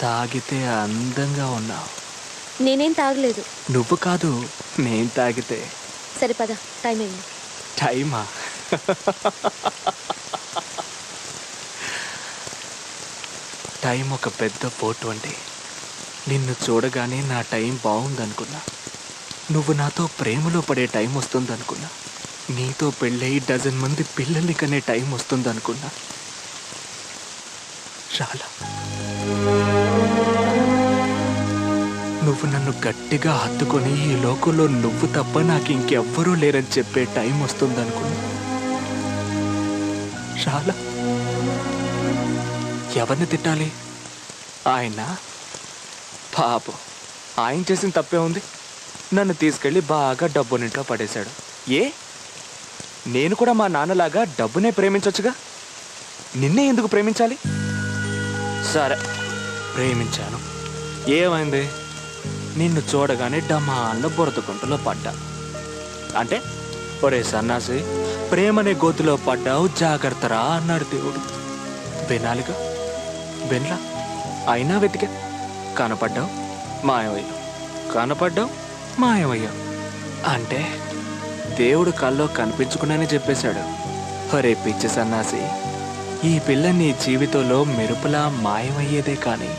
తాగితే అందంగా ఉన్నావు. నేనేం తాగలేదు. నువ్వు కాదు, నేను తాగితే. సరే పద, టైం అయింది. టైమా? టైం ఒక పెద్ద పోటు అండి. నిన్ను చూడగానే నా టైం బాగుందనుకున్నా. నువ్వు నాతో ప్రేమలో పడే టైం వస్తుందనుకున్నా. నీతో పెళ్ళై డజన్ మంది పిల్లల్ని కనే టైం వస్తుందనుకున్నా. చాలా. నువ్వు నన్ను గట్టిగా హత్తుకొని ఈ లోకంలో నువ్వు తప్ప నాకు ఇంకెవ్వరూ లేరని చెప్పే టైం వస్తుందనుకున్నా. చాలా. ఎవరిని తిట్టాలి? ఆయన పాపం, ఆయన చేసిన తప్పే ఉంది. నన్ను తీసుకెళ్ళి బాగా డబ్బునింట్లో పడేశాడు. నేను కూడా మా నాన్నలాగా డబ్బునే ప్రేమించొచ్చుగా. నిన్నే ఎందుకు ప్రేమించాలి? సరే, ప్రేమించాను. ఏమైంది? నిన్ను చూడగానే డమాల్లో బురదకుంటలో పడ్డా. అంటే ఒరే సన్నాసి, ప్రేమనే గోతులో పడ్డావు, జాగ్రత్తరా అన్నాడు దేవుడు. వినాలిగా, వినలా. అయినా వెతికా. కనపడ్డావు, మాయమయ్యావు. కనపడ్డావు, మాయమయ్యావు. అంటే దేవుడు కల్లో కనిపించుకున్నానే చెప్పేశాడు. ఒరే పిచ్చి సన్నాసి, ఈ పిల్ల నీ జీవితంలో మెరుపులా మాయమయ్యేదే కానీ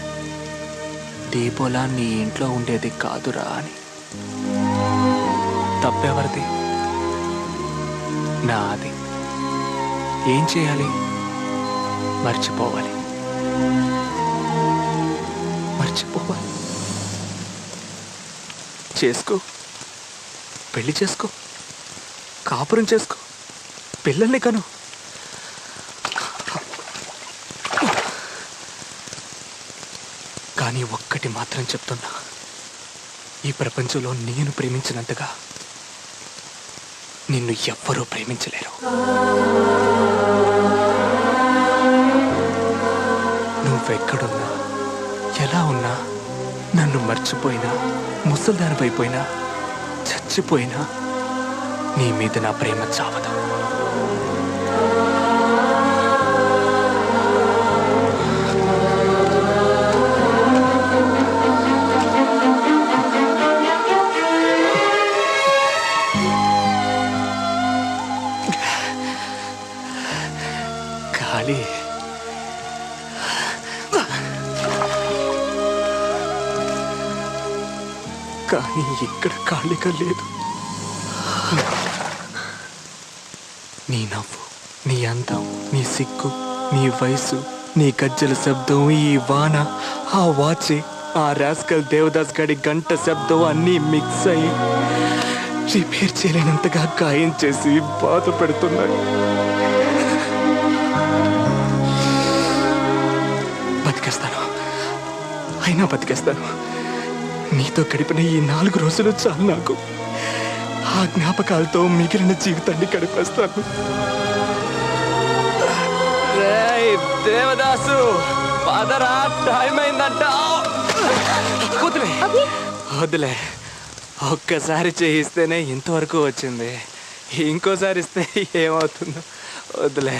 దీపోలా నీ ఇంట్లో ఉండేది కాదురా అని. తప్పెవరిది? నాది. ఏం చేయాలి? మర్చిపోవాలి. మర్చిపోవాలి. చేసుకో, పెళ్లి చేసుకో, కాపురం చేసుకో, పిల్లల్ని కను. కానీ ఒక్కటి మాత్రం చెప్తున్నా, ఈ ప్రపంచంలో నేను ప్రేమించినంతగా నిన్ను ఎవ్వరూ ప్రేమించలేరు. నువ్వెక్కడున్నా, ఎలా ఉన్నా, నన్ను మర్చిపోయినా, ముసల్దానిపైపోయినా, చచ్చిపోయినా నీ మీద నా ప్రేమ చావదు. ఖాళీ. కానీ ఇక్కడ ఖాళీగా లేదు. నీ నవ్వు, నీ అందం, నీ సిగ్గు, నీ వయసు, నీ గజ్జల శబ్దం, ఈ వాన, ఆ వాచే, ఆ రాస్కల్ దేవదాస్ గడి గంట శబ్దం అన్నీ మిక్స్ అయ్యి రిపేర్ చేయలేనంతగా గాయం చేసి బాధ పెడుతున్నాయి. బతికేస్తాను, అయినా బతికేస్తాను. నీతో గడిపిన ఈ 4 రోజులు చాలు నాకు. ఆ జ్ఞాపకాలతో మిగిలిన జీవితాన్ని గడిపేస్తాను. దేవదాసు, పదరా, టైం అయిందంట. వదిలే, వదిలే. ఒక్కసారి చేయిస్తేనే ఇంతవరకు వచ్చింది. ఇంకోసారి ఇస్తే ఏమవుతుందో వదిలే.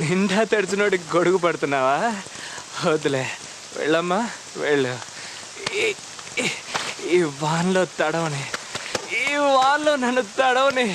నిండా తడిచినోడికి గొడుగు పడుతున్నావా? వదిలే, వెళ్ళమ్మా, వెళ్ళు. ఈ వాన్లో తడవని, ఈ వాన్లో నన్ను తడవని.